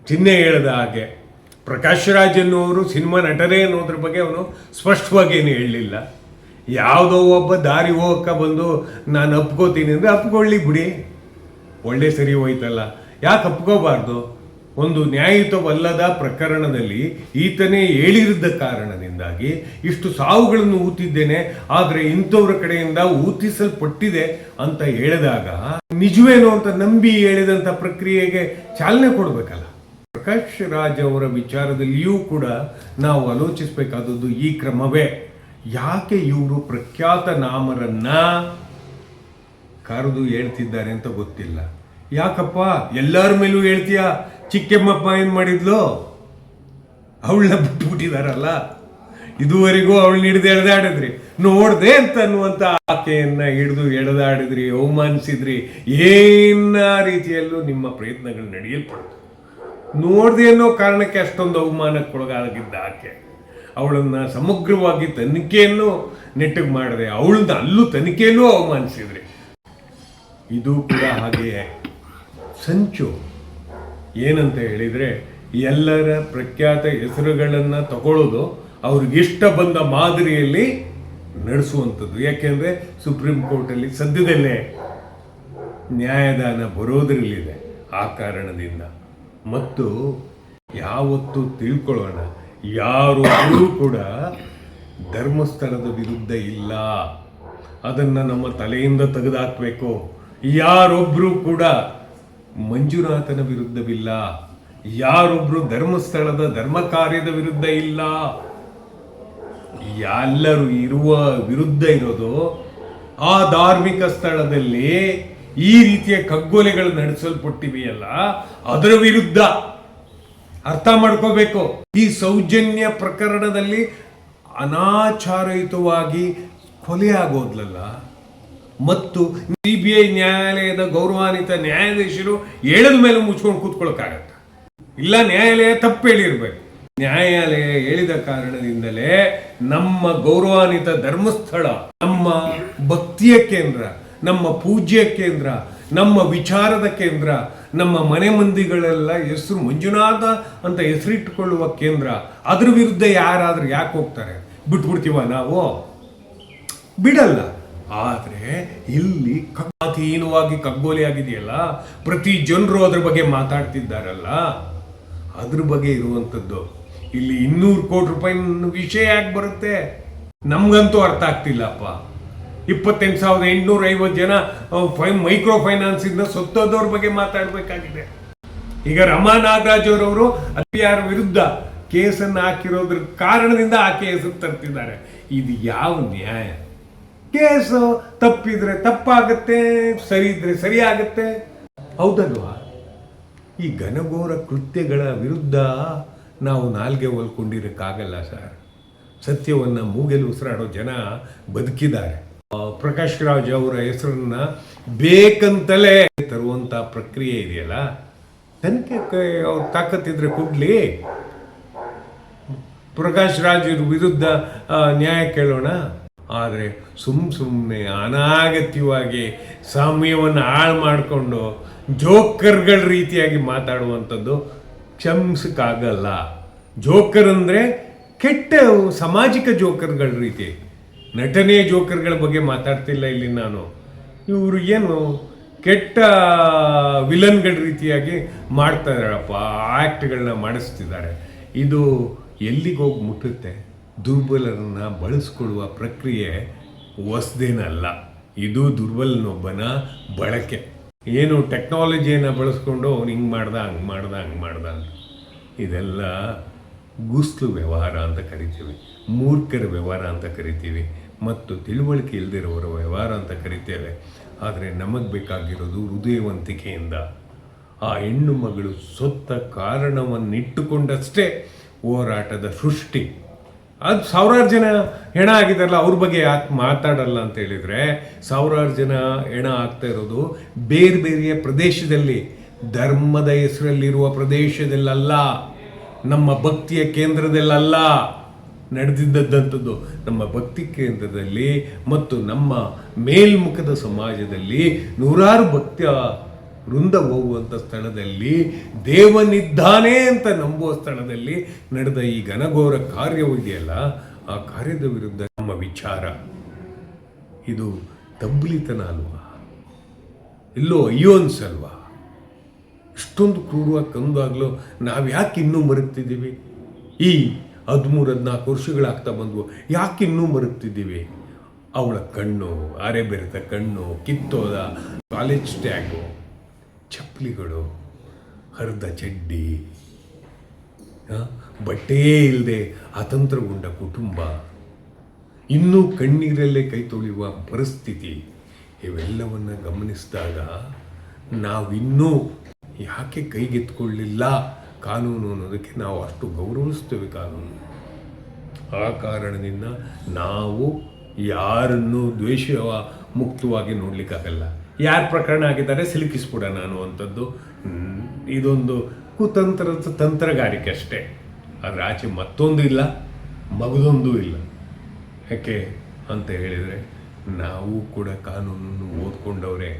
ಚಿಹ್ನೆ ಹೇಳಿದ ಹಾಗೆ ಪ್ರಕಾಶ್ ರಾಜ್ ಅನ್ನೋರು ಸಿನಿಮಾ ನಟರೇ ಅನ್ನೋದ್ರ ಬಗ್ಗೆ ಅವನು ಸ್ಪಷ್ಟವಾಗಿ ಏನು ಹೇಳಲಿಲ್ಲ. ಯಾವುದೋ ಒಬ್ಬ ದಾರಿ ಹೋಗಕ್ಕೆ ಬಂದು ನಾನು ಅಪ್ಕೋತೀನಿ ಅಂದರೆ ಅಪ್ಕೊಳ್ಳಿ ಬಿಡಿ, ಒಳ್ಳೆ ಸರಿ ಹೋಯ್ತಲ್ಲ, ಯಾಕೆ ಅಪ್ಕೋಬಾರ್ದು? ಒಂದು ನ್ಯಾಯಯುತವಲ್ಲದ ಪ್ರಕರಣದಲ್ಲಿ ಈತನೇ ಹೇಳಿರದ ಕಾರಣದಿಂದಾಗಿ ಇಷ್ಟು ಸಾವುಗಳನ್ನು ಊತಿದ್ದೇನೆ, ಆದರೆ ಇಂಥವ್ರ ಕಡೆಯಿಂದ ಊತಿಸಲ್ಪಟ್ಟಿದೆ ಅಂತ ಹೇಳಿದಾಗ ನಿಜವೇನು ಅಂತ ನಂಬಿ ಹೇಳಿದಂಥ ಪ್ರಕ್ರಿಯೆಗೆ ಚಾಲನೆ ಕೊಡಬೇಕಲ್ಲ. ಪ್ರಕಾಶ್ ರಾಜ್ ಅವರ ವಿಚಾರದಲ್ಲಿಯೂ ಕೂಡ ನಾವು ಆಲೋಚಿಸಬೇಕಾದದ್ದು ಈ ಕ್ರಮವೇ. ಯಾಕೆ ಇವರು ಪ್ರಖ್ಯಾತ ನಾಮರನ್ನ ಕರೆದು ಹೇಳ್ತಿದ್ದಾರೆ ಅಂತ ಗೊತ್ತಿಲ್ಲ. ಯಾಕಪ್ಪ ಎಲ್ಲರ ಮೇಲೂ ಹೇಳ್ತೀಯ? ಚಿಕ್ಕಮ್ಮಪ್ಪ ಏನು ಮಾಡಿದ್ಲು? ಅವಳನ್ನ ಬಿಟ್ಬಿಟ್ಟಿದಾರಲ್ಲ, ಇದುವರೆಗೂ ಅವಳನ್ನ ಹಿಡಿದು ಎಳೆದಾಡಿದ್ರಿ, ನೋಡ್ದೆ ಅಂತ ಅನ್ನುವಂಥ ಆಕೆಯನ್ನ ಹಿಡಿದು ಎಳೆದಾಡಿದ್ರಿ, ಅವಮಾನಿಸಿದ್ರಿ, ಏನ ರೀತಿಯಲ್ಲೂ ನಿಮ್ಮ ಪ್ರಯತ್ನಗಳು ನಡೆಯಲ್ಪಡ್ತು. ನೋಡ್ದೆ ಅನ್ನೋ ಕಾರಣಕ್ಕೆ ಅಷ್ಟೊಂದು ಅವಮಾನಕ್ಕೊಳಗಾಗಿದ್ದ ಆಕೆ ಅವಳನ್ನ ಸಮಗ್ರವಾಗಿ ತನಿಖೆಯನ್ನು ನೆಟ್ಟಗೆ ಮಾಡಿದೆ, ಅವಳನ್ನ ಅಲ್ಲೂ ತನಿಖೆಯಲ್ಲೂ ಅವಮಾನಿಸಿದ್ರಿ. ಇದು ಕೂಡ ಹಾಗೆಯೇ ಸಂಚು. ಏನಂತ ಹೇಳಿದರೆ ಎಲ್ಲರ ಪ್ರಖ್ಯಾತ ಹೆಸರುಗಳನ್ನು ತಗೊಳ್ಳೋದು, ಅವ್ರಿಗಿಷ್ಟ ಬಂದ ಮಾದರಿಯಲ್ಲಿ ನಡೆಸುವಂಥದ್ದು. ಯಾಕೆಂದರೆ ಸುಪ್ರೀಂ ಕೋರ್ಟಲ್ಲಿ ಸದ್ಯದಲ್ಲೇ ನ್ಯಾಯದಾನ ಬರೋದರಲ್ಲಿದೆ. ಆ ಕಾರಣದಿಂದ ಮತ್ತು ಯಾವತ್ತೂ ತಿಳ್ಕೊಳ್ಳೋಣ, ಯಾರೂ ಕೂಡ ಧರ್ಮಸ್ಥಳದ ವಿರುದ್ಧ ಇಲ್ಲ, ಅದನ್ನು ನಮ್ಮ ತಲೆಯಿಂದ ತೆಗೆದುಹಾಕಬೇಕು. ಯಾರೊಬ್ಬರೂ ಕೂಡ ಮಂಜುನಾಥನ ವಿರುದ್ಧವಿಲ್ಲ, ಯಾರೊಬ್ಬರು ಧರ್ಮಸ್ಥಳದ ಧರ್ಮ ಕಾರ್ಯದ ವಿರುದ್ಧ ಇಲ್ಲ. ಎಲ್ಲರೂ ಇರುವ ವಿರುದ್ಧ ಇರೋದು ಆ ಧಾರ್ಮಿಕ ಸ್ಥಳದಲ್ಲಿ ಈ ರೀತಿಯ ಕಗ್ಗೊಲೆಗಳು ನಡೆಸಲ್ಪಟ್ಟಿವೆಯಲ್ಲ ಅದರ ವಿರುದ್ಧ. ಅರ್ಥ ಮಾಡ್ಕೋಬೇಕು. ಈ ಸೌಜನ್ಯ ಪ್ರಕರಣದಲ್ಲಿ ಅನಾಚಾರಯುತವಾಗಿ ಕೊಲೆ ಆಗೋದ್ಲಲ್ಲ, ಮತ್ತು CBI ನ್ಯಾಯಾಲಯದ ಗೌರವಾನ್ವಿತ ನ್ಯಾಯಾಧೀಶರು ಹೇಳಿದ ಮೇಲೆ ಮುಚ್ಕೊಂಡು ಕೂತ್ಕೊಳ್ಳೋಕ್ಕಾಗತ್ತ? ಇಲ್ಲ, ನ್ಯಾಯಾಲಯ ತಪ್ಪು ಹೇಳಿರ್ಬೇಕು. ನ್ಯಾಯಾಲಯ ಹೇಳಿದ ಕಾರಣದಿಂದಲೇ ನಮ್ಮ ಗೌರವಾನ್ವಿತ ಧರ್ಮಸ್ಥಳ, ನಮ್ಮ ಭಕ್ತಿಯ ಕೇಂದ್ರ, ನಮ್ಮ ಪೂಜ್ಯ ಕೇಂದ್ರ, ನಮ್ಮ ವಿಚಾರದ ಕೇಂದ್ರ, ನಮ್ಮ ಮನೆ ಮಂದಿಗಳೆಲ್ಲ ಹೆಸರು ಮಂಜುನಾಥ ಅಂತ ಹೆಸರಿಟ್ಟುಕೊಳ್ಳುವ ಕೇಂದ್ರ, ಅದ್ರ ವಿರುದ್ಧ ಯಾರಾದ್ರೂ ಯಾಕೆ ಹೋಗ್ತಾರೆ? ಬಿಟ್ಬಿಡ್ತೀವ ನಾವು? ಬಿಡಲ್ಲ. ಆದರೆ ಇಲ್ಲಿ ಅಧೀನವಾಗಿ ಕಗ್ಗೋಲೆ ಆಗಿದೆಯಲ್ಲ, ಪ್ರತಿ ಜನರು ಅದ್ರ ಬಗ್ಗೆ ಮಾತಾಡ್ತಿದ್ದಾರಲ್ಲ, ಅದ್ರ ಬಗ್ಗೆ ಇರುವಂಥದ್ದು. ಇಲ್ಲಿ 200 ಕೋಟಿ ರೂಪಾಯಿ ವಿಷಯ ಯಾಕೆ ಬರುತ್ತೆ? ನಮ್ಗಂತೂ ಅರ್ಥ ಆಗ್ತಿಲ್ಲಪ್ಪ. 28,850 ಜನ ಮೈಕ್ರೋ ಫೈನಾನ್ಸ್ ಇಂದ ಸೊತ್ತೋದವ್ರ ಬಗ್ಗೆ ಮಾತಾಡಬೇಕಾಗಿದೆ. ಈಗ ರಮಾ ನಾಗರಾಜ್ ಅವರವರು ಯಾರ ವಿರುದ್ಧ ಕೇಸನ್ನು ಹಾಕಿರೋದ್ರ ಕಾರಣದಿಂದ ಆ ಕೇಸು ತರ್ತಿದ್ದಾರೆ. ಇದು ಯಾವ ನ್ಯಾಯ? ಕೇಸು ತಪ್ಪಿದ್ರೆ ತಪ್ಪಾಗತ್ತೆ, ಸರಿ ಇದ್ರೆ ಸರಿ ಆಗತ್ತೆ, ಹೌದಲ್ವಾ? ಈ ಘನಘೋರ ಕೃತ್ಯಗಳ ವಿರುದ್ಧ ನಾವು ನಾಲ್ಗೆ ಹೊಲ್ಕೊಂಡಿರೋಕ್ಕಾಗಲ್ಲ ಸರ್. ಸತ್ಯವನ್ನು ಮೂಗೆಲು ಉಸಿರಾಡೋ ಜನ ಬದುಕಿದ್ದಾರೆ. ಪ್ರಕಾಶ್ ರಾಜ್ ಅವರ ಹೆಸರನ್ನ ಬೇಕಂತಲೇ ತರುವಂಥ ಪ್ರಕ್ರಿಯೆ ಇದೆಯಲ್ಲ, ತನಿಖೆ ಅವ್ರ ತಾಕತ್ತಿದ್ರೆ ಕೊಡ್ಲಿ. ಪ್ರಕಾಶ್ ರಾಜ್ ವಿರುದ್ಧ ನ್ಯಾಯ ಕೇಳೋಣ. ಆದರೆ ಸುಮ್ಮನೆ ಅನಾಗತ್ಯವಾಗಿ ಸಮಯವನ್ನು ಹಾಳು ಮಾಡಿಕೊಂಡು ಜೋಕರ್ಗಳ ರೀತಿಯಾಗಿ ಮಾತಾಡುವಂಥದ್ದು ಕ್ಷಮಿಸಕ್ಕಾಗಲ್ಲ. ಜೋಕರ್ ಅಂದರೆ ಕೆಟ್ಟ ಸಾಮಾಜಿಕ ಜೋಕರ್ಗಳ ರೀತಿ, ನಟನೆ ಜೋಕರ್ಗಳ ಬಗ್ಗೆ ಮಾತಾಡ್ತಿಲ್ಲ ಇಲ್ಲಿ ನಾನು. ಇವರು ಏನು ಕೆಟ್ಟ ವಿಲನ್ಗಳ ರೀತಿಯಾಗಿ ಮಾಡ್ತಾ ಇದ್ದಾರಪ್ಪ, ಆ್ಯಕ್ಟ್ಗಳನ್ನ ಮಾಡಿಸ್ತಿದ್ದಾರೆ. ಇದು ಎಲ್ಲಿಗೆ ಹೋಗಿ ಮುಟ್ಟುತ್ತೆ? ದುರ್ಬಲರನ್ನು ಬಳಸ್ಕೊಳ್ಳುವ ಪ್ರಕ್ರಿಯೆ ಹೊಸದೇನಲ್ಲ. ಇದು ದುರ್ಬಲನೊಬ್ಬನ ಬಳಕೆ. ಏನು ಟೆಕ್ನಾಲಜಿಯನ್ನು ಬಳಸ್ಕೊಂಡು ಅವನು ಹಿಂಗೆ ಮಾಡ್ದ ಹಂಗೆ ಮಾಡ್ದ ಅಂತ. ಇದೆಲ್ಲ ಗುಸ್ಲು ವ್ಯವಹಾರ ಅಂತ ಕರಿತೀವಿ, ಮೂರ್ಖರ ವ್ಯವಹಾರ ಅಂತ ಕರಿತೀವಿ, ಮತ್ತು ತಿಳುವಳಿಕೆ ಇಲ್ಲದಿರೋರ ವ್ಯವಹಾರ ಅಂತ ಕರಿತೇವೆ. ಆದರೆ ನಮಗೆ ಬೇಕಾಗಿರೋದು ಹೃದಯವಂತಿಕೆಯಿಂದ ಆ ಹೆಣ್ಣು ಮಗಳು ಸೊತ್ತ ಕಾರಣವನ್ನಿಟ್ಟುಕೊಂಡಷ್ಟೇ ಹೋರಾಟದ ಸೃಷ್ಟಿ. ಅದು ಸಾವಿರಾರು ಜನ ಹೆಣ ಆಗಿದಾರಲ್ಲ, ಅವ್ರ ಬಗ್ಗೆ ಯಾಕೆ ಮಾತಾಡಲ್ಲ ಅಂತ ಹೇಳಿದರೆ, ಸಾವಿರಾರು ಜನ ಹೆಣ ಆಗ್ತಾ ಇರೋದು ಬೇರೆ ಬೇರೆಯ ಪ್ರದೇಶದಲ್ಲಿ, ಧರ್ಮದ ಹೆಸರಲ್ಲಿರುವ ಪ್ರದೇಶದಲ್ಲಲ್ಲ, ನಮ್ಮ ಭಕ್ತಿಯ ಕೇಂದ್ರದಲ್ಲಲ್ಲ ನಡೆದಿದ್ದಂಥದ್ದು. ನಮ್ಮ ಭಕ್ತಿ ಕೇಂದ್ರದಲ್ಲಿ ಮತ್ತು ನಮ್ಮ ಮೇಲ್ಮುಖದ ಸಮಾಜದಲ್ಲಿ ನೂರಾರು ಭಕ್ತಿಯ ವೃಂದ ಹೋಗುವಂಥ ಸ್ಥಳದಲ್ಲಿ ದೇವನಿದ್ದಾನೆ ಅಂತ ನಂಬುವ ಸ್ಥಳದಲ್ಲಿ ನಡೆದ ಈ ಘನಘೋರ ಕಾರ್ಯವು ಇದೆಯಲ್ಲ, ಆ ಕಾರ್ಯದ ವಿರುದ್ಧ ನಮ್ಮ ವಿಚಾರ ಇದು ತಬ್ಲಿತನ ಅಲ್ವಾ, ಎಲ್ಲೋ ಅಯ್ಯೋ ಅನ್ಸಲ್ವಾ? ಇಷ್ಟೊಂದು ಕ್ರೂರವಾಗಿ ಕಂದಾಗಲೂ ನಾವು ಯಾಕೆ ಇನ್ನೂ ಮರುಗ್ತಿದ್ದೀವಿ? ಈ 13-14 ವರ್ಷಗಳಾಗ್ತಾ ಬಂದ್ವು, ಯಾಕೆ ಇನ್ನೂ ಮರುಗ್ತಿದ್ದೀವಿ? ಅವಳ ಕಣ್ಣು, ಅರೆ ಬೆರೆತ ಕಣ್ಣು, ಕಿತ್ತೋದ ಕಾಲೇಜ್ ಟ್ಯಾಗು, ಚಪ್ಪಲಿಗಳು, ಹರಿದ ಚಡ್ಡಿ, ಬಟ್ಟೆಯೇ ಇಲ್ಲದೆ ಅತಂತ್ರಗೊಂಡ ಕುಟುಂಬ, ಇನ್ನೂ ಕಣ್ಣೀರಲ್ಲೇ ಕೈ ತೊಳೆಯುವ ಪರಿಸ್ಥಿತಿ, ಇವೆಲ್ಲವನ್ನು ಗಮನಿಸಿದಾಗ ನಾವಿನ್ನೂ ಯಾಕೆ ಕೈಗೆತ್ಕೊಳ್ಳಿಲ್ಲ ಕಾನೂನು ಅನ್ನೋದಕ್ಕೆ ನಾವು ಅಷ್ಟು ಗೌರವಿಸ್ತೇವೆ ಕಾನೂನು. ಆ ಕಾರಣದಿಂದ ನಾವು ಯಾರನ್ನು ದ್ವೇಷ ಮುಕ್ತವಾಗಿ ನೋಡಲಿಕ್ಕಾಗಲ್ಲ. ಯಾರು ಪ್ರಕರಣ ಆಗಿದ್ದಾರೆ ಸಿಲುಕಿಸ್ಬಿಡೋಣ ಅನ್ನುವಂಥದ್ದು ಇದೊಂದು ಕುತಂತ್ರದ ತಂತ್ರಗಾರಿಕೆ ಅಷ್ಟೇ. ಅದರ ಆಚೆ ಮತ್ತೊಂದು ಇಲ್ಲ, ಮಗದೊಂದು ಇಲ್ಲ. ಯಾಕೆ ಅಂತ ಹೇಳಿದರೆ ನಾವು ಕೂಡ ಕಾನೂನನ್ನು ಓದ್ಕೊಂಡವ್ರೆ,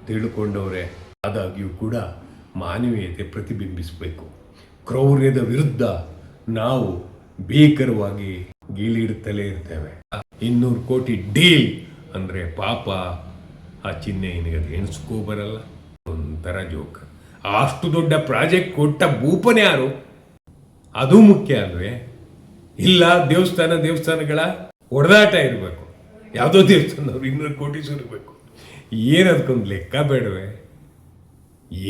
ತಿಳ್ಕೊಂಡವ್ರೆ. ಆದಾಗ್ಯೂ ಕೂಡ ಮಾನವೀಯತೆ ಪ್ರತಿಬಿಂಬಿಸಬೇಕು. ಕ್ರೌರ್ಯದ ವಿರುದ್ಧ ನಾವು ಭೀಕರವಾಗಿ ಗೀಳಿಡುತ್ತಲೇ ಇರ್ತೇವೆ. 200 ಕೋಟಿ ಡೀಲ್ ಅಂದರೆ ಪಾಪ ಆ ಚಿಹ್ನೆಯನಿಗೆ ಅದು ಎಣಿಸ್ಕೋ ಬರಲ್ಲ. ಒಂಥರ ಜೋಕ್. ಅಷ್ಟು ದೊಡ್ಡ ಪ್ರಾಜೆಕ್ಟ್ ಕೊಟ್ಟ ಭೂಪನೇ ಯಾರು? ಅದು ಮುಖ್ಯ ಅಲ್ವೇ? ಇಲ್ಲ ದೇವಸ್ಥಾನಗಳ ಹೊಡೆದಾಟ ಇರಬೇಕು. ಯಾವುದೋ ದೇವಸ್ಥಾನದವ್ರು 200 ಕೋಟಿ ಸುರಬೇಕು. ಏನದಕ್ಕೊಂದು ಲೆಕ್ಕ ಬೇಡವೆ?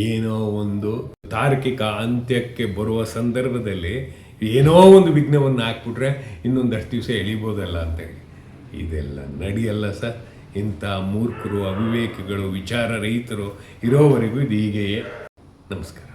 ಏನೋ ಒಂದು ತಾರ್ಕಿಕ ಅಂತ್ಯಕ್ಕೆ ಬರುವ ಸಂದರ್ಭದಲ್ಲಿ ಏನೋ ಒಂದು ವಿಘ್ನವನ್ನು ಹಾಕ್ಬಿಟ್ರೆ ಇನ್ನೊಂದಷ್ಟು ದಿವಸ ಎಳಿಬೋದಲ್ಲ ಅಂತೇಳಿ. ಇದೆಲ್ಲ ನಡೆಯಲ್ಲ ಸರ್. ಇಂಥ ಮೂರ್ಖರು, ಅವಿವೇಕಿಗಳು, ವಿಚಾರ ರಹಿತರು ಇರೋವರೆಗೂ ಇದು ಹೀಗೆಯೇ. ನಮಸ್ಕಾರ.